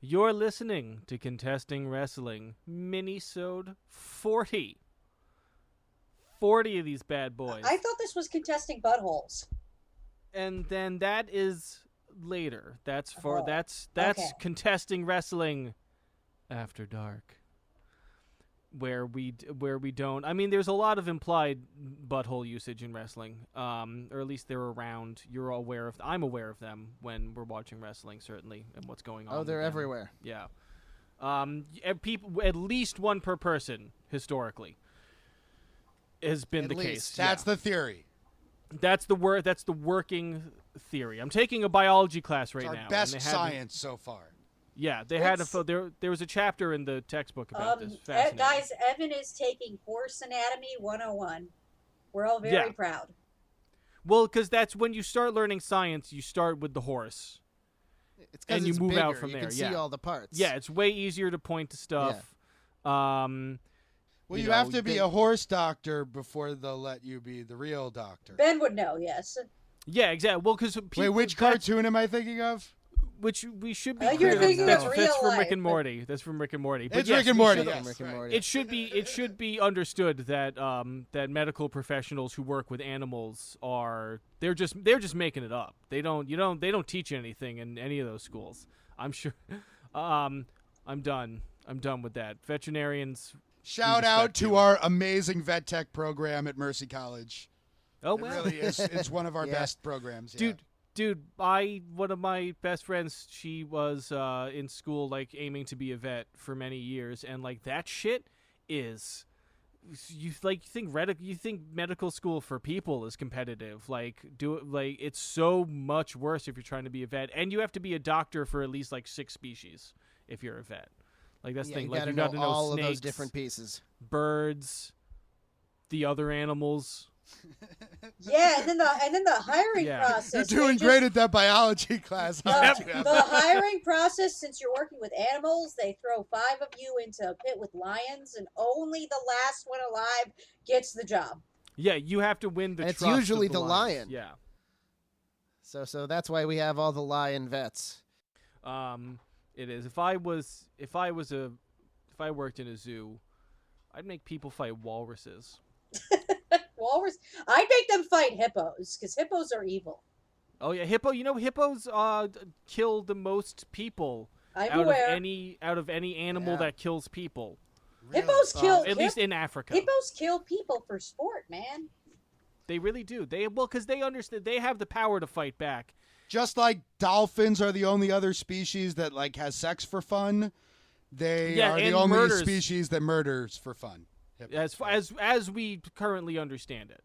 You're listening to Contesting Wrestling, Minisode 40. 40 of these bad boys. I thought this was Contesting Buttholes. And then that is later. That's for that's okay. Contesting Wrestling After Dark. Where we don't. I mean, there's a lot of implied butthole usage in wrestling, or at least they're around. You're all aware of. I'm aware of them when we're watching wrestling, certainly, and what's going on. Oh, they're everywhere. Yeah. People, at least one per person historically, has been the case. That's the theory. That's the working theory. I'm taking a biology class right it's now. Our best science so far. Yeah, they had there was a chapter in the textbook about this. Guys, Evan is taking Horse Anatomy 101. We're all very proud. Well, because that's when you start learning science, you start with the horse. And you move bigger. out from you there. Can see all the parts. Yeah, it's way easier to point to stuff. Yeah. Well, you have to be a horse doctor before they'll let you be the real doctor. Ben would know, yes. Yeah, exactly. Well, because wait, which cartoon am I thinking of? Which we should be. You're thinking that's of real from life, Rick and Morty. That's from Rick and Morty. But it's Rick and Morty. Yes. Rick and Morty. It should be understood that that medical professionals who work with animals they're just making it up. They don't teach anything in any of those schools. I'm sure. I'm done. I'm done with that. Veterinarians. Shout out to our amazing vet tech program at Mercy College. Oh, it well. really is. It's one of our best programs. Dude, one of my best friends, she was in school, like, aiming to be a vet for many years, and, like, that shit is, you think medical school for people is competitive. It's so much worse if you're trying to be a vet, and you have to be a doctor for at least, like, 6 species if you're a vet. Like, that's the thing. You gotta know all snakes, of those different pieces. Birds, the other animals. Yeah, and then the hiring process. You're doing great at that biology class. The hiring process, since you're working with animals, they throw 5 of you into a pit with lions, and only the last one alive gets the job. Yeah, you have to win the trust. It's usually of the lion. Yeah. So that's why we have all the lion vets. It is. If I worked in a zoo, I'd make people fight walruses. Walrus. I'd make them fight hippos because hippos are evil. Oh yeah, hippos kill the most people out of any animal that kills people. Really? Hippos kill at least in Africa. Hippos kill people for sport, man. They really do. Because they understand they have the power to fight back. Just like dolphins are the only other species that has sex for fun, they are the only species that murders for fun. As we currently understand it,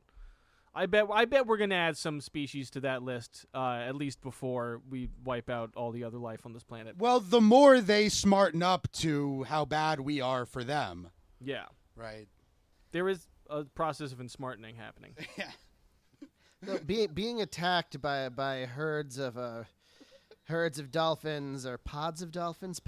I bet we're gonna add some species to that list at least before we wipe out all the other life on this planet. Well, the more they smarten up to how bad we are for them. Yeah. Right. There is a process of ensmartening happening. Yeah. So being attacked by herds of dolphins or pods of dolphins,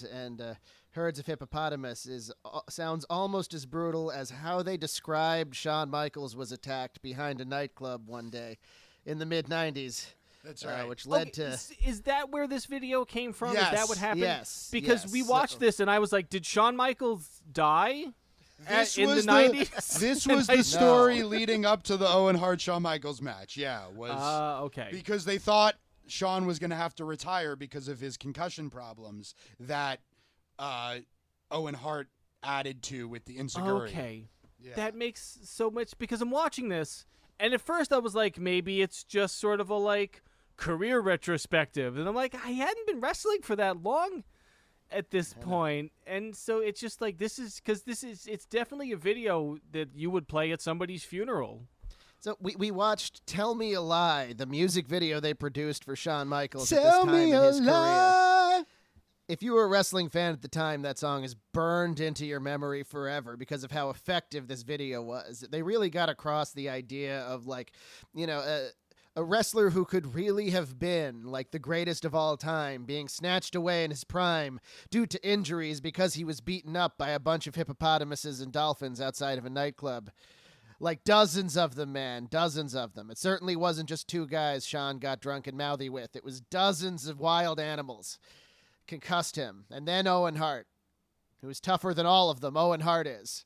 and herds of hippopotamus sounds almost as brutal as how they described Shawn Michaels was attacked behind a nightclub one day in the mid-'90s. That's right. Which led to... Is that where this video came from? Yes. Is that what happened? Yes. Because we watched this and I was like, did Shawn Michaels die? This in was the 90s? This was the story leading up to the Owen Hart-Shawn Michaels match. Yeah, okay. Because they thought Shawn was going to have to retire because of his concussion problems that Owen Hart added to with the insecurity. Okay. Yeah. That makes so much, because I'm watching this, and at first I was like, maybe it's just sort of a career retrospective, and I'm like, I hadn't been wrestling for that long at this point, and so it's just like, it's definitely a video that you would play at somebody's funeral. So we watched Tell Me a Lie, the music video they produced for Shawn Michaels at this time in his career. If you were a wrestling fan at the time, that song is burned into your memory forever because of how effective this video was. They really got across the idea of a wrestler who could really have been the greatest of all time being snatched away in his prime due to injuries because he was beaten up by a bunch of hippopotamuses and dolphins outside of a nightclub. Dozens of them, man. Dozens of them. It certainly wasn't just 2 guys Shawn got drunk and mouthy with. It was dozens of wild animals concussed him, and then Owen Hart, who's tougher than all of them. Owen Hart is.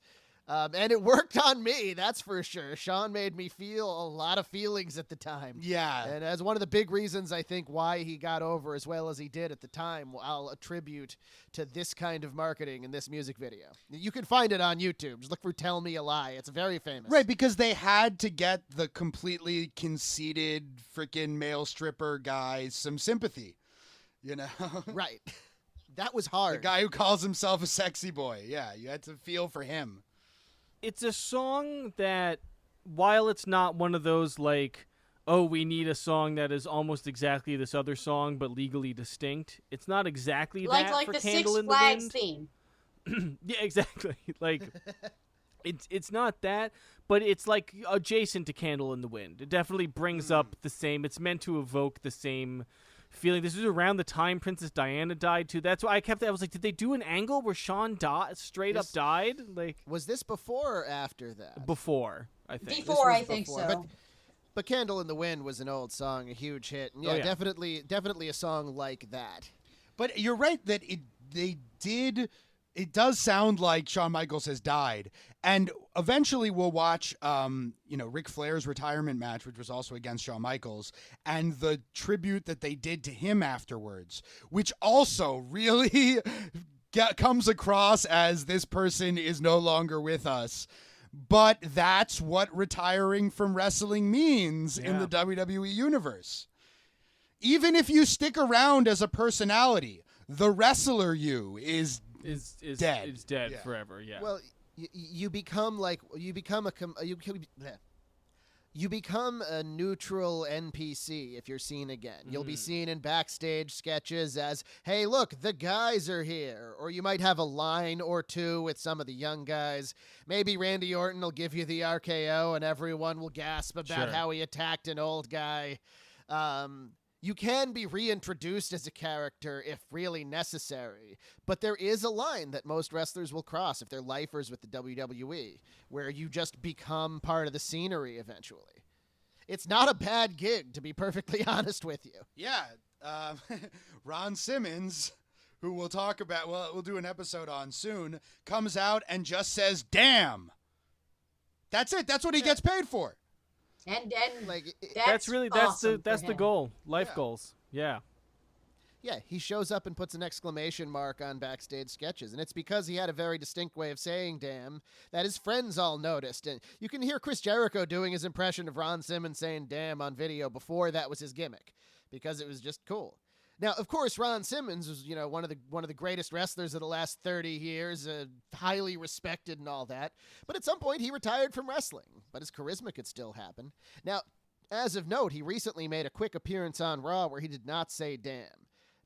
And it worked on me, that's for sure. Sean made me feel a lot of feelings at the time. Yeah. And as one of the big reasons, I think, why he got over as well as he did at the time, I'll attribute to this kind of marketing in this music video. You can find it on YouTube. Just look for Tell Me a Lie. It's very famous. Right, because they had to get the completely conceited freaking male stripper guy some sympathy, you know? Right. That was hard. The guy who calls himself a sexy boy. Yeah, you had to feel for him. It's a song that, while it's not one of those like, oh, we need a song that is almost exactly this other song but legally distinct. It's not exactly Like that for the Candle Six in the Flags Wind. theme. Yeah, exactly. Like, it's not that, but it's like adjacent to Candle in the Wind. It definitely brings up the same. It's meant to evoke the same feeling. This was around the time Princess Diana died too. That's why I was like, did they do an angle where Sean straight up died? Like, Was this before or after that? before, I think. Before, was I think before, so. But Candle in the Wind was an old song, a huge hit. And yeah, Oh, yeah. definitely a song like that. But you're right that it does sound like Shawn Michaels has died. And eventually we'll watch, Ric Flair's retirement match, which was also against Shawn Michaels, and the tribute that they did to him afterwards, which also really comes across as this person is no longer with us. But that's what retiring from wrestling means in the WWE universe. Even if you stick around as a personality, the wrestler you is dead. Is dead Yeah. forever. Yeah. Well, you become a neutral NPC if you're seen again. You'll be seen in backstage sketches as, hey, look, the guys are here. Or you might have a line or two with some of the young guys. Maybe Randy Orton will give you the RKO and everyone will gasp about Sure. how he attacked an old guy. You can be reintroduced as a character if really necessary, but there is a line that most wrestlers will cross if they're lifers with the WWE, where you just become part of the scenery eventually. It's not a bad gig, to be perfectly honest with you. Yeah. Ron Simmons, who we'll talk about, we'll do an episode on soon, comes out and just says, damn. That's it. That's what he gets paid for. And Like, that's awesome the for him. goal. Life Yeah. goals. Yeah. yeah, he shows up and puts an exclamation mark on backstage sketches, and it's because he had a very distinct way of saying damn that his friends all noticed. And you can hear Chris Jericho doing his impression of Ron Simmons saying damn on video before that was his gimmick, because it was just cool. Now, of course, Ron Simmons was, one of the greatest wrestlers of the last 30 years, highly respected and all that. But at some point, he retired from wrestling, but his charisma could still happen. Now, as of note, he recently made a quick appearance on Raw where he did not say damn.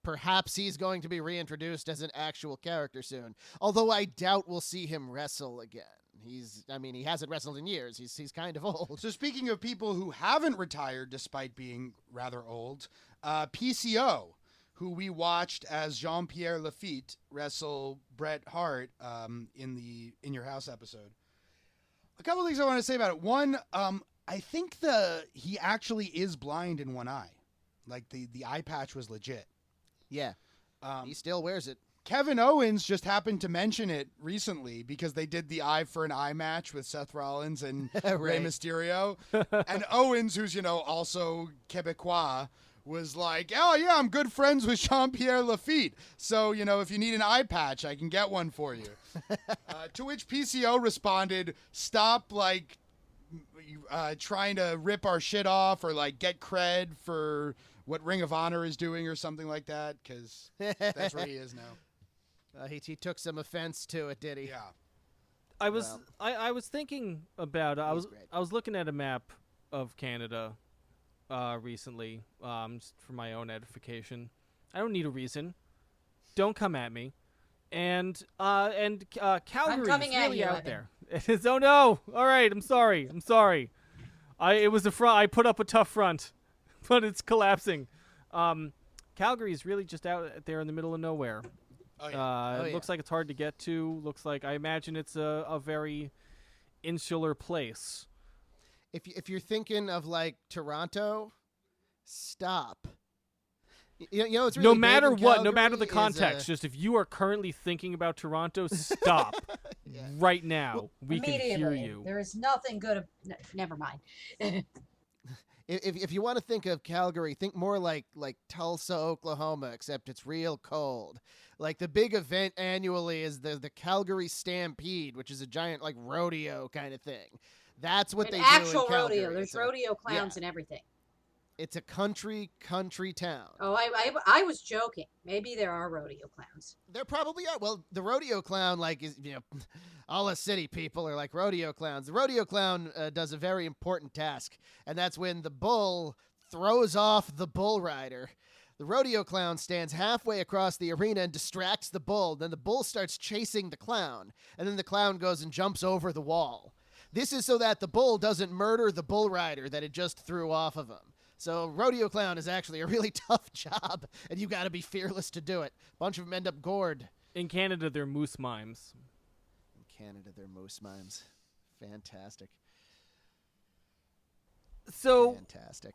Perhaps he's going to be reintroduced as an actual character soon, although I doubt we'll see him wrestle again. He hasn't wrestled in years. He's kind of old. So speaking of people who haven't retired despite being rather old, PCO, who we watched as Jean-Pierre Lafitte wrestle Bret Hart in the In Your House episode. A couple things I want to say about it. One, I think he actually is blind in one eye. Like the eye patch was legit. Yeah, he still wears it. Kevin Owens just happened to mention it recently because they did the eye for an eye match with Seth Rollins and Rey Right. Mysterio. And Owens, who's, also Quebecois, was like, oh, yeah, I'm good friends with Jean-Pierre Lafitte. So, if you need an eye patch, I can get one for you. To which PCO responded, stop, trying to rip our shit off or, get cred for what Ring of Honor is doing or something like that, because that's where he is now. He took some offense to it, did he? Yeah. I was thinking about I great. was looking at a map of Canada recently just for my own edification. I don't need a reason. Don't come at me. And Calgary is coming at really you, out Evan. there. It's, oh no! All right, I'm sorry. It was a front. I put up a tough front, but it's collapsing. Calgary is really just out there in the middle of nowhere. Oh, yeah. It looks like it's hard to get to. Looks like I imagine it's a very insular place. If you're thinking of Toronto, stop. You know, it's really No big matter in what, no matter Calgary the is, context, just if you are currently thinking about Toronto, stop right now. We can hear Immediately. you. There is nothing good. Never mind. if you want to think of Calgary, think more like Tulsa, Oklahoma, except it's real cold. Like the big event annually is the Calgary Stampede, which is a giant like rodeo kind of thing. That's what An they actual do in Calgary. rodeo. There's rodeo clowns and everything. It's a country town. Oh, I was joking. Maybe there are rodeo clowns. There probably are. Well, the rodeo clown, like, is, you know, all the city people are like rodeo clowns. The rodeo clown does a very important task, and that's when the bull throws off the bull rider. The rodeo clown stands halfway across the arena and distracts the bull. Then the bull starts chasing the clown, and then the clown goes and jumps over the wall. This is so that the bull doesn't murder the bull rider that it just threw off of him. So rodeo clown is actually a really tough job, and you got to be fearless to do it. A bunch of them end up gored. In Canada, they're moose mimes. In Canada, they're moose mimes. Fantastic. So, Fantastic.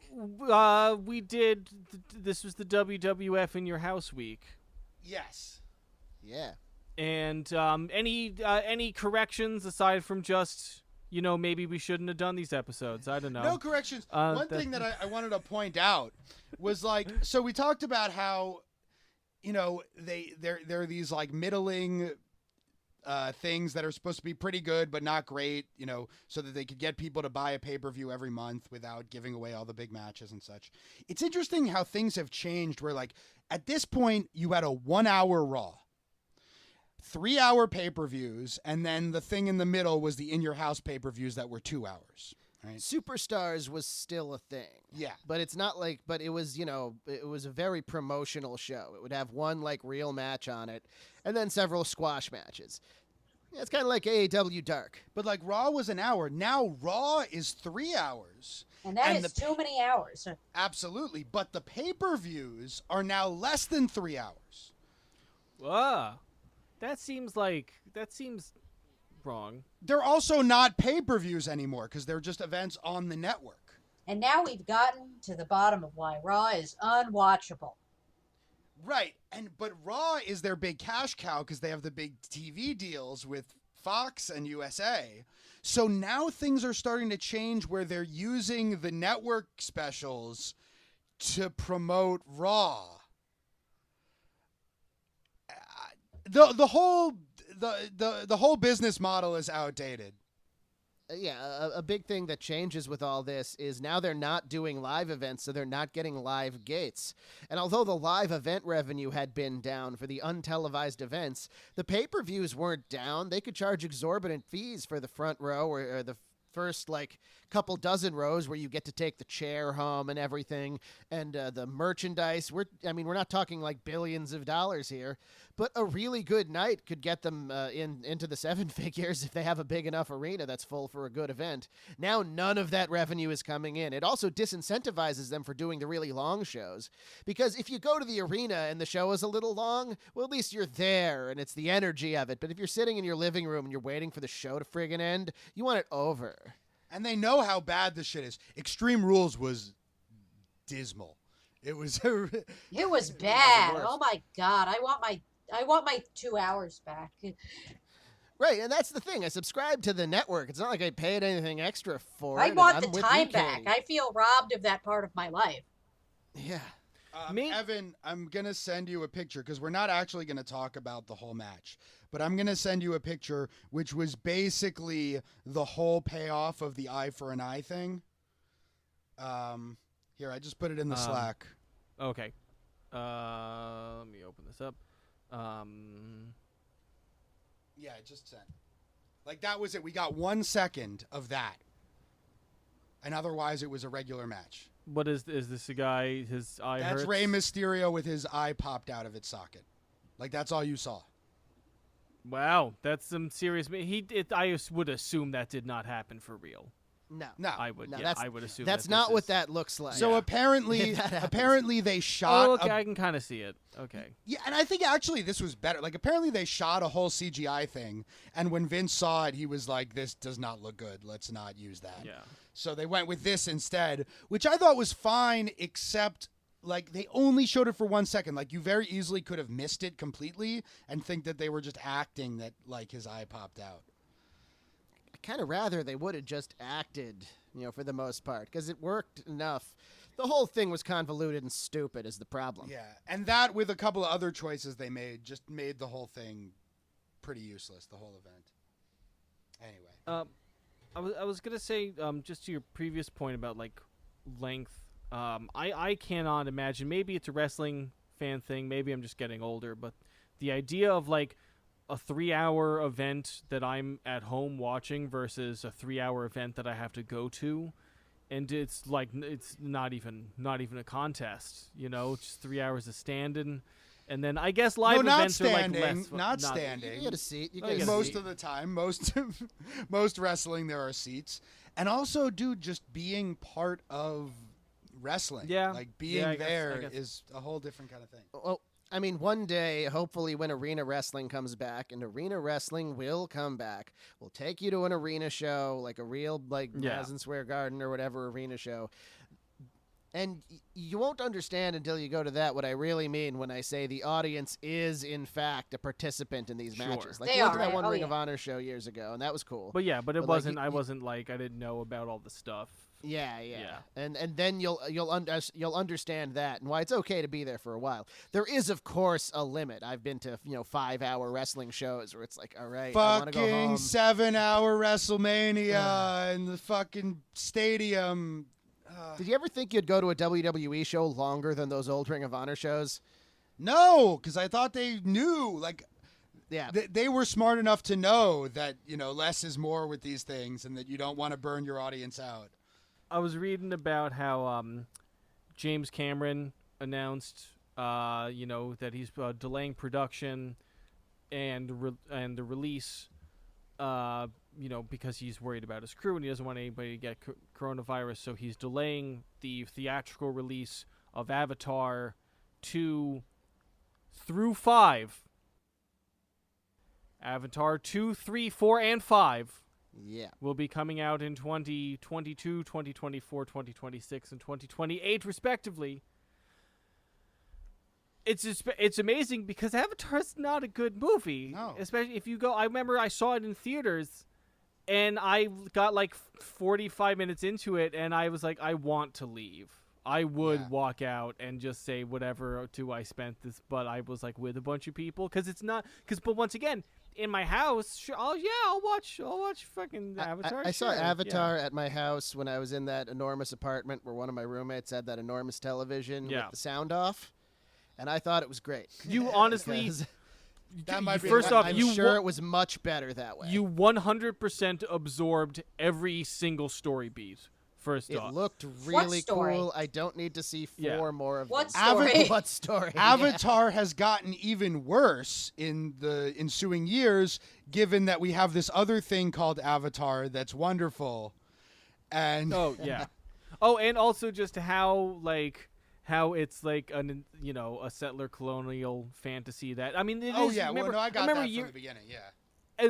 we did. This was the WWF in your house week. Yes. Yeah. And any corrections aside from just, you know, maybe we shouldn't have done these episodes? I don't know. No corrections. One thing that I wanted to point out was like, so we talked about how, you know, there are these like middling things that are supposed to be pretty good but not great, you know, so that they could get people to buy a pay-per-view every month without giving away all the big matches and such. It's interesting how things have changed where like at this point you had a 1 hour Raw, 3 hour pay-per-views, and then the thing in the middle was the in your house pay-per-views that were 2 hours. Right. Superstars was still a thing. Yeah. But it's not like, but it was, you know, it was a very promotional show. It would have one like real match on it and then several squash matches. Yeah, it's kind of like AEW Dark. But like Raw was an hour. Now Raw is 3 hours. And that is too many hours. Absolutely. But the pay-per-views are now less than 3 hours. That seems wrong. They're also not pay-per-views anymore because they're just events on the network. And now we've gotten to the bottom of why Raw is unwatchable. Right. But Raw is their big cash cow because they have the big TV deals with Fox and USA. So now things are starting to change where they're using the network specials to promote Raw. The whole business model is outdated. Yeah, a big thing that changes with all this is now they're not doing live events, so they're not getting live gates. And although the live event revenue had been down for the untelevised events, the pay-per-views weren't down. They could charge exorbitant fees for the front row or the first like couple dozen rows where you get to take the chair home and everything, and the merchandise. We're not talking like billions of dollars here, but a really good night could get them into the seven figures if they have a big enough arena that's full for a good event. Now none of that revenue is coming in. It also disincentivizes them for doing the really long shows, because if you go to the arena and the show is a little long, well, at least you're there and it's the energy of it. But if you're sitting in your living room and you're waiting for the show to friggin' end, you want it over. And they know how bad this shit is. Extreme Rules was dismal. It was It was bad. Oh my god. I want my 2 hours back. Right, and that's the thing. I subscribe to the network. It's not like I paid anything extra for it. I want I'm the with time you, back. Katie. I feel robbed of that part of my life. Yeah. Evan, I'm going to send you a picture because we're not actually going to talk about the whole match. But I'm going to send you a picture which was basically the whole payoff of the eye for an eye thing. Here, I just put it in the Slack. Okay. Let me open this up. Yeah, I just sent. Like, that was it. We got 1 second of that. And otherwise, it was a regular match. What is this a guy, his eye That's hurts? Rey Mysterio with his eye popped out of its socket. Like, that's all you saw. Wow, that's some serious. I would assume that did not happen for real. No. I would. No, Yeah, I would assume that's that not this what is- that looks like. So apparently they shot. Oh, okay, I can kind of see it. Okay. Yeah, and I think actually this was better. Like, apparently they shot a whole CGI thing, and when Vince saw it, he was like, "This does not look good. Let's not use that." Yeah. So they went with this instead, which I thought was fine, except like they only showed it for 1 second. Like you very easily could have missed it completely and think that they were just acting that like his eye popped out. I kind of rather they would have just acted, for the most part, because it worked enough. The whole thing was convoluted and stupid is the problem. Yeah, and that with a couple of other choices they made just made the whole thing pretty useless, the whole event. Anyway. I was gonna say, just to your previous point about like length, I cannot imagine. Maybe it's a wrestling fan thing. Maybe I'm just getting older. But the idea of like a 3-hour event that I'm at home watching versus a 3-hour event that I have to go to, and it's like it's not even a contest. Just 3 hours of standing. And then I guess live events are like less. Not standing. You get a seat. Most of the time, most wrestling there are seats, and also, dude, just being part of wrestling. Yeah, like being I there guess. is a whole different kind of thing. Well, I mean, one day, hopefully, when arena wrestling comes back, and arena wrestling will come back, we'll take you to an arena show, like a real, Madison Square Garden or whatever arena show. And you won't understand until you go to that what I really mean when I say the audience is, in fact, a participant in these matches. Like, They we went to are, that one right? Ring of Honor show years ago, and that was cool. But yeah, but it But, wasn't. like, I wasn't like I didn't know about all the stuff. Yeah. Yeah. And then you'll understand that and why it's okay to be there for a while. There is, of course, a limit. I've been to 5-hour wrestling shows where it's like, all right, I want to go Fucking home. 7-hour WrestleMania in the fucking stadium. Did you ever think you'd go to a WWE show longer than those old Ring of Honor shows? No, because I thought they knew. Like, Yeah. they were smart enough to know that less is more with these things, and that you don't want to burn your audience out. I was reading about how James Cameron announced, that he's delaying production and the release, because he's worried about his crew and he doesn't want anybody to get coronavirus. So he's delaying the theatrical release of Avatar 2 through 5. Avatar 2, 3, 4, and 5. Yeah. Will be coming out in 2022, 2024, 2026, and 2028, respectively. It's amazing because Avatar's not a good movie. No. Especially if you go. I remember I saw it in theaters, and I got like 45 minutes into it, and I was like, I want to leave. I would walk out and just say whatever do I spent this, but I was like with a bunch of people because it's not but once again. In my house, sure. I'll watch fucking Avatar. I saw sure. Avatar at my house when I was in that enormous apartment where one of my roommates had that enormous television with the sound off, and I thought it was great. You honestly, Because That might be first off, I'm you sure it was much better that way. you 100% absorbed every single story beat. First It off, looked really story? cool. I don't need to see Yeah. 4 more of What them. story? What story? Avatar has gotten even worse in the ensuing years, given that we have this other thing called Avatar that's wonderful. And oh yeah, and also just how it's like a settler colonial fantasy that I mean. It is, remember, I got remember that from the beginning. Yeah.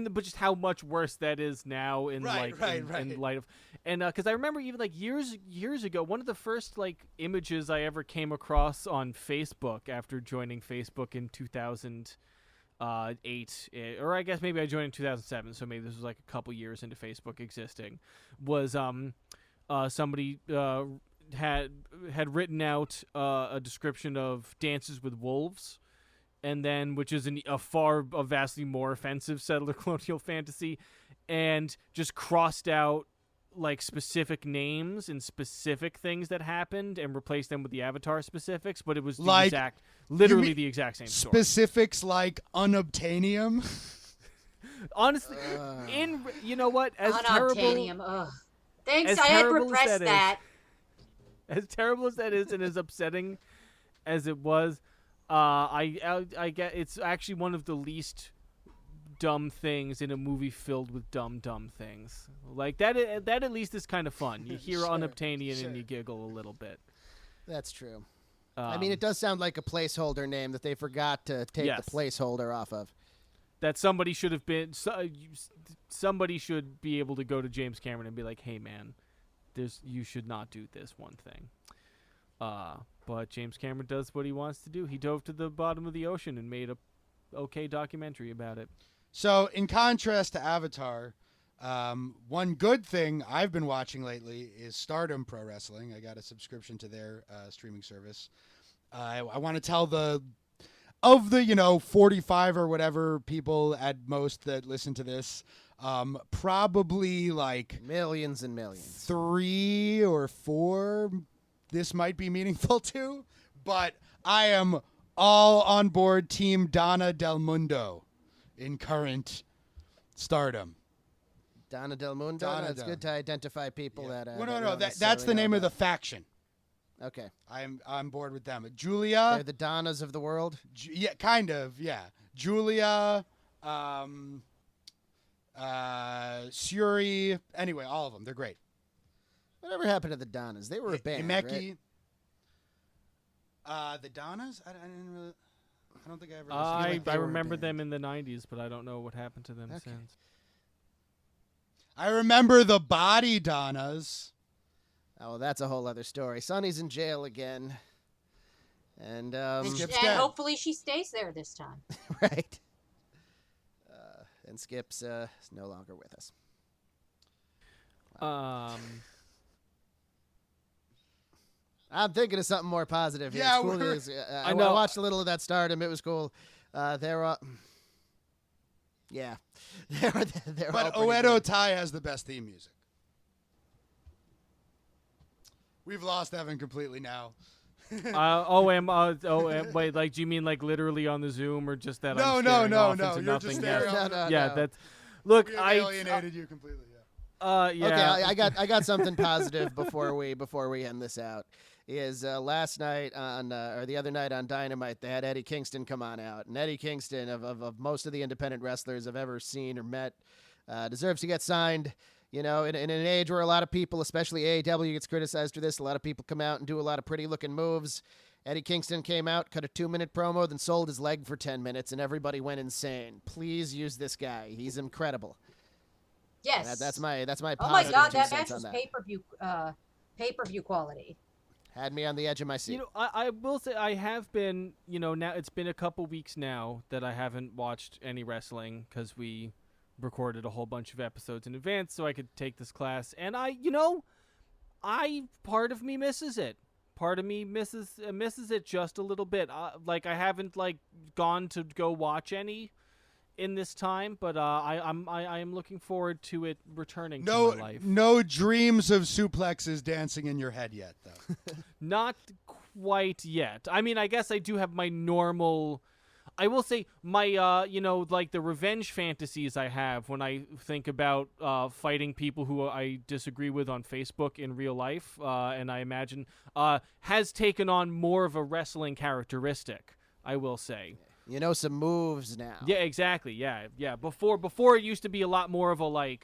but just how much worse that is now in Right, in light of, and because I remember even like years ago, one of the first like images I ever came across on Facebook after joining Facebook in 2008, or I guess maybe I joined in 2007, so maybe this was like a couple years into Facebook existing, was somebody had written out a description of Dances with Wolves. And then, which is a vastly more offensive settler colonial fantasy, and just crossed out like specific names and specific things that happened and replaced them with the Avatar specifics. But it was literally the exact same story. Specifics like unobtainium. Honestly, you know what? As terrible, Unobtainium. Ugh. Thanks, as I had terrible as repressed that that. as terrible as that is, and as upsetting as it was. I get it's actually one of the least dumb things in a movie filled with dumb things. Like that at least is kind of fun. You hear Sure, unobtainium and sure. you giggle a little bit. That's true. I mean, it does sound like a placeholder name that they forgot to take Yes. the placeholder off of. That somebody should have been. Somebody should be able to go to James Cameron and be like, "Hey, man, you should not do this one thing." But James Cameron does what he wants to do. He dove to the bottom of the ocean and made a okay documentary about it. So, in contrast to Avatar, one good thing I've been watching lately is Stardom Pro Wrestling. I got a subscription to their streaming service. I want to tell the 45 or whatever people at most that listen to this, probably like Millions and millions. 3 or 4 this might be meaningful to, but I am all on board Team Donna Del Mundo in current Stardom. Donna Del Mundo. Donna It's Del- good to identify people that. Well, that no, don't that's necessarily the name know of the about. faction. Okay, I'm on board with them. Julia, they're the Donnas of the world. yeah, kind of, yeah. Julia, Suri, anyway, all of them. They're great. Whatever happened to the Donnas? They were a band, Himeki. right? The Donnas? I didn't really. I don't think I ever. I remember them in the 90s, but I don't know what happened to them Okay. since. I remember the Body Donnas. Oh, well, that's a whole other story. Sonny's in jail again, and Skip's And dead. hopefully she stays there this time. right. And Skip's is no longer with us. I'm thinking of something more positive here. Yeah, It's cool we're- news. I I know. watched a little of that Stardom. It was cool. They're yeah, they're But all pretty Oedo good. Tai has the best theme music. We've lost Evan completely now. Wait, like, do you mean like literally on the Zoom, or just that? No, I'm no, staring no, off no. into You're just nothing? staring Yeah, off. No, yeah, no. that's. Look, We have I alienated you completely. Yeah. yeah. Okay, I got something positive before we end this out. Is last night on or the other night on Dynamite, they had Eddie Kingston come on out, and Eddie Kingston of most of the independent wrestlers I've ever seen or met deserves to get signed. You know, in an age where a lot of people, especially AEW, gets criticized for this, a lot of people come out and do a lot of pretty looking moves. Eddie Kingston came out, cut a 2-minute promo, then sold his leg for 10 minutes, and everybody went insane. Please use this guy; he's incredible. Yes. That's my Oh my positive God, 2 that cents match on was that. pay-per-view quality. Had me on the edge of my seat. You know, I will say I have been, now it's been a couple weeks now that I haven't watched any wrestling because we recorded a whole bunch of episodes in advance so I could take this class. And part of me misses it. Part of me misses it just a little bit. Like, I haven't gone to go watch any in this time, but I am looking forward to it returning to my life. No dreams of suplexes dancing in your head yet, though. Not quite yet. I mean, I guess I do have my normal. I will say my, the revenge fantasies I have when I think about fighting people who I disagree with on Facebook in real life, and I imagine has taken on more of a wrestling characteristic, I will say. You know some moves now. Yeah, exactly. Yeah. Before it used to be a lot more of a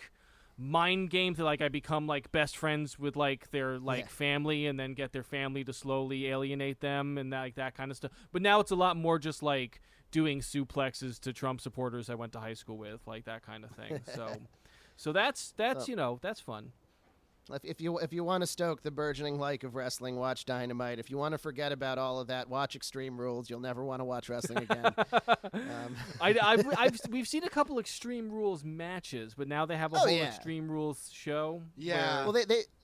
mind game to I become best friends with their family and then get their family to slowly alienate them and that kind of stuff. But now it's a lot more just doing suplexes to Trump supporters I went to high school with, that kind of thing. So that's that's fun. If you want to stoke the burgeoning like of wrestling, watch Dynamite. If you want to forget about all of that, watch Extreme Rules. You'll never want to watch wrestling again. We've seen a couple Extreme Rules matches, but now they have a whole Extreme Rules show. Yeah. Well,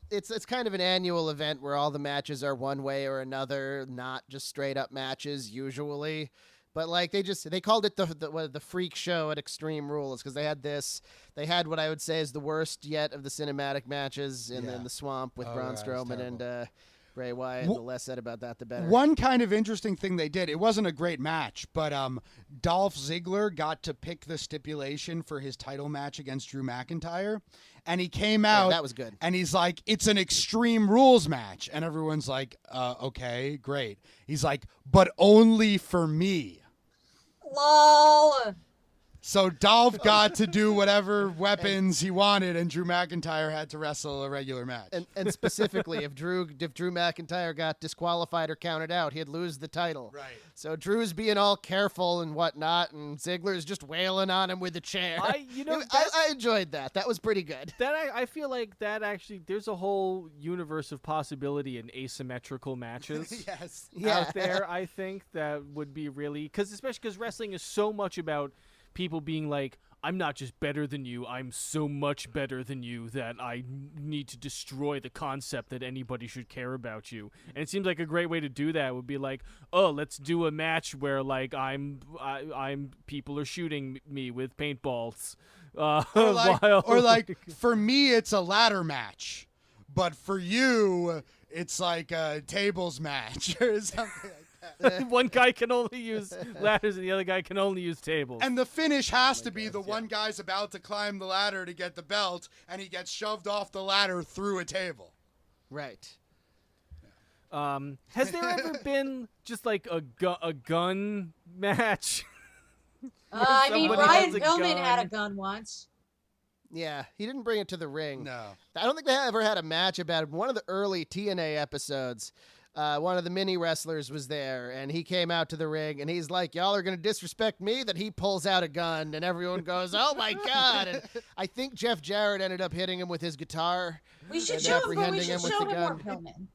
it's kind of an annual event where all the matches are one way or another, not just straight up matches usually. But they called it the freak show at Extreme Rules because they had what I would say is the worst yet of the cinematic matches in the swamp with Braun Strowman and Bray Wyatt. The less said about that, the better. One kind of interesting thing they did, it wasn't a great match, but Dolph Ziggler got to pick the stipulation for his title match against Drew McIntyre, and he came out. That was good. And he's like, it's an Extreme Rules match. And everyone's like, okay, great. He's like, but only for me. LOL. So Dolph got to do whatever weapons he wanted, and Drew McIntyre had to wrestle a regular match. And specifically, if Drew McIntyre got disqualified or counted out, he'd lose the title. Right. So Drew's being all careful and whatnot, and Ziggler's just wailing on him with a chair. I enjoyed that. That was pretty good. I feel like that actually, there's a whole universe of possibility in asymmetrical matches. Yes. Out there, I think that would be really, especially because wrestling is so much about people being like, I'm not just better than you, I'm so much better than you that I need to destroy the concept that anybody should care about you. And it seems like a great way to do that would be like, oh, let's do a match where like I'm people are shooting me with paintballs. Or like for me it's a ladder match, but for you it's like a tables match or something like that. One guy can only use ladders and the other guy can only use tables. And the finish has to be the one guy's about to climb the ladder to get the belt, and he gets shoved off the ladder through a table. Right. Has there ever been just like a gun match? I mean, Brian has a Pillman gun? had a gun once. Yeah, he didn't bring it to the ring. No. I don't think they ever had a match about it. One of the early TNA episodes, one of the mini wrestlers was there, and he came out to the ring, and he's like, y'all are going to disrespect me? Then he pulls out a gun, and everyone goes, oh, my God. And I think Jeff Jarrett ended up hitting him with his guitar. We should and show him, but we apprehending should him with show the him more gun. Pillman.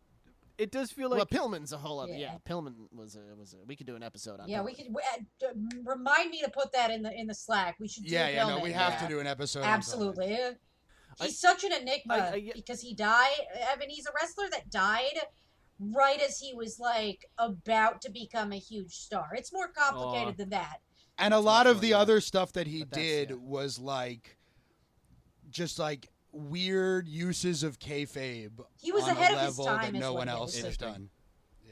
It does feel like Well, Pillman's a whole other. Yeah. Yeah, Pillman was a. We could do an episode on. Yeah, Pillman. we could remind me to put that in the Slack. We should do Yeah, Pillman. no, we have to do an episode. Absolutely. On He's such an enigma I- because he died. I mean, he's a wrestler that died right as he was like about to become a huge star. It's more complicated than that. And a lot of the yeah. other stuff that he But that's- did yeah. was like, just like weird uses of kayfabe. He was on ahead a of his level time that is no what one he else was has doing. done.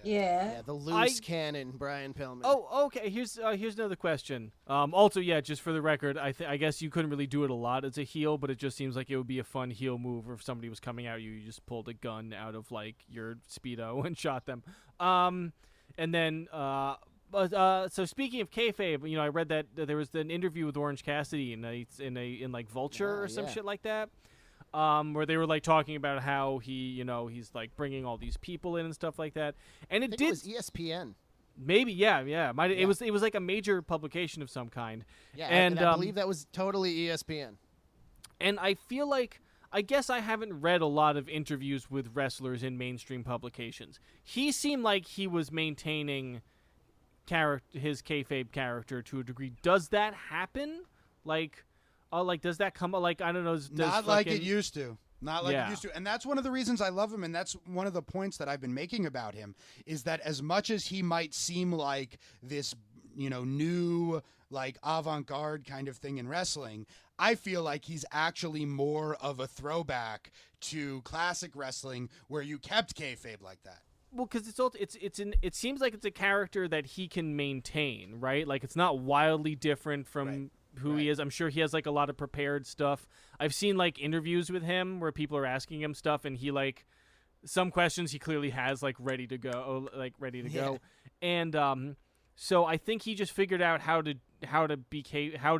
Yeah. The loose cannon, Brian Pillman. Oh, okay. Here's another question. Also, yeah, just for the record, I guess you couldn't really do it a lot as a heel, but it just seems like it would be a fun heel move. Or if somebody was coming at you, you just pulled a gun out of like your Speedo and shot them. And then, so speaking of kayfabe, I read that there was an interview with Orange Cassidy in like Vulture or some yeah. shit like that. Where they were like talking about how he's like bringing all these people in and stuff like that, and I think it it was ESPN. maybe it was like a major publication of some kind. Yeah, and I believe that was totally ESPN. And I feel like I guess I haven't read a lot of interviews with wrestlers in mainstream publications. He seemed like he was maintaining his kayfabe character to a degree. Does that happen? Does that come? Like, I don't know. Not like it used to. Not like Yeah. it used to. And that's one of the reasons I love him, and that's one of the points that I've been making about him, is that as much as he might seem like this, new, like, avant-garde kind of thing in wrestling, I feel like he's actually more of a throwback to classic wrestling where you kept kayfabe like that. Well, because it seems like it's a character that he can maintain, right? Like, it's not wildly different from who he is. I'm sure he has like a lot of prepared stuff. I've seen like interviews with him where people are asking him stuff, and he like some questions he clearly has like ready to go. And so I think he just figured out how to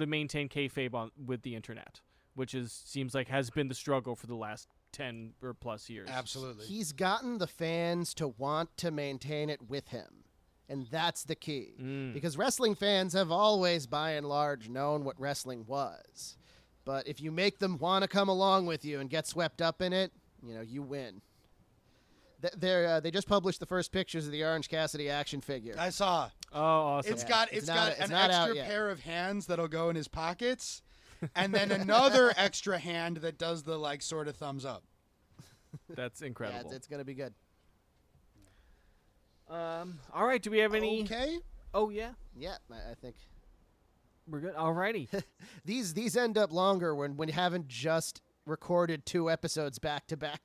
maintain kayfabe with the internet, which seems like has been the struggle for the last 10 or plus years. Absolutely. He's gotten the fans to want to maintain it with him. And that's the key. Because wrestling fans have always, by and large, known what wrestling was. But if you make them want to come along with you and get swept up in it, you win. They just published the first pictures of the Orange Cassidy action figure. I saw. Oh, awesome. It's got It's an not out extra yet. pair of hands that'll go in his pockets, and then another extra hand that does the like sort of thumbs up. That's incredible. Yeah, it's going to be good. All right. Do we have any? Okay. Oh yeah, Yeah, I think. we're good. Alrighty. These end up longer when you haven't just recorded 2 episodes back to back,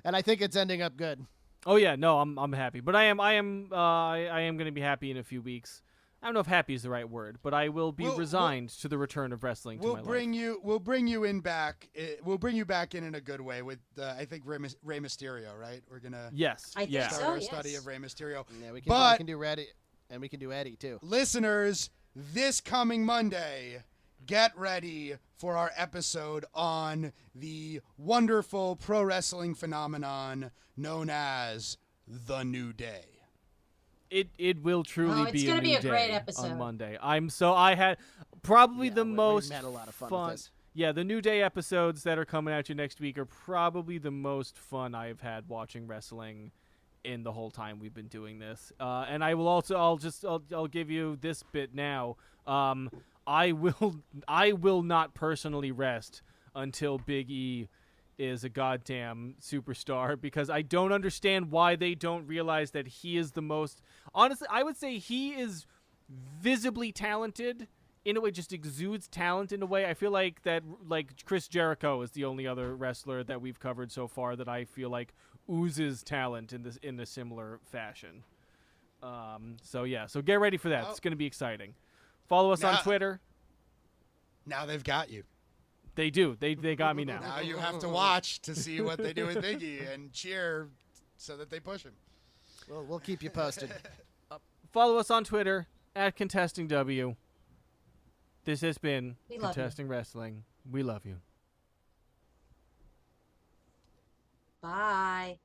and I think it's ending up good. Oh yeah, no, I'm happy, but I am going to be happy in a few weeks. I don't know if happy is the right word, but I will be resigned to the return of wrestling to my life. We'll bring you in back. We'll bring you back in a good way with I think Rey Mysterio, right? We're gonna Yes. I think yeah. so. start our yes. study of Rey Mysterio. Yeah, we But- can do Reddy, and we can do Eddie too. Listeners, this coming Monday get ready for our episode on the wonderful pro wrestling phenomenon known as The New Day. It will truly it's be gonna a be new a great day episode. on Monday. I had probably the most we had a lot of fun fun. with this. Yeah, the New Day episodes that are coming at you next week are probably the most fun I've had watching wrestling in the whole time we've been doing this. And I will also I'll give you this bit now. I will not personally rest until Big E is a goddamn superstar, because I don't understand why they don't realize that he is the most. Honestly, I would say he is visibly talented in a way, just exudes talent in a way. I feel like that, like Chris Jericho is the only other wrestler that we've covered so far that I feel like oozes talent in a similar fashion. So get ready for that. Well, it's going to be exciting. Follow us on Twitter. Now they've got you. They do. They got me now. Now you have to watch to see what they do with Biggie and cheer so that they push him. Well, we'll keep you posted. Follow us on Twitter @ContestingW. This has been We love you. Contesting Wrestling. We love you. Bye.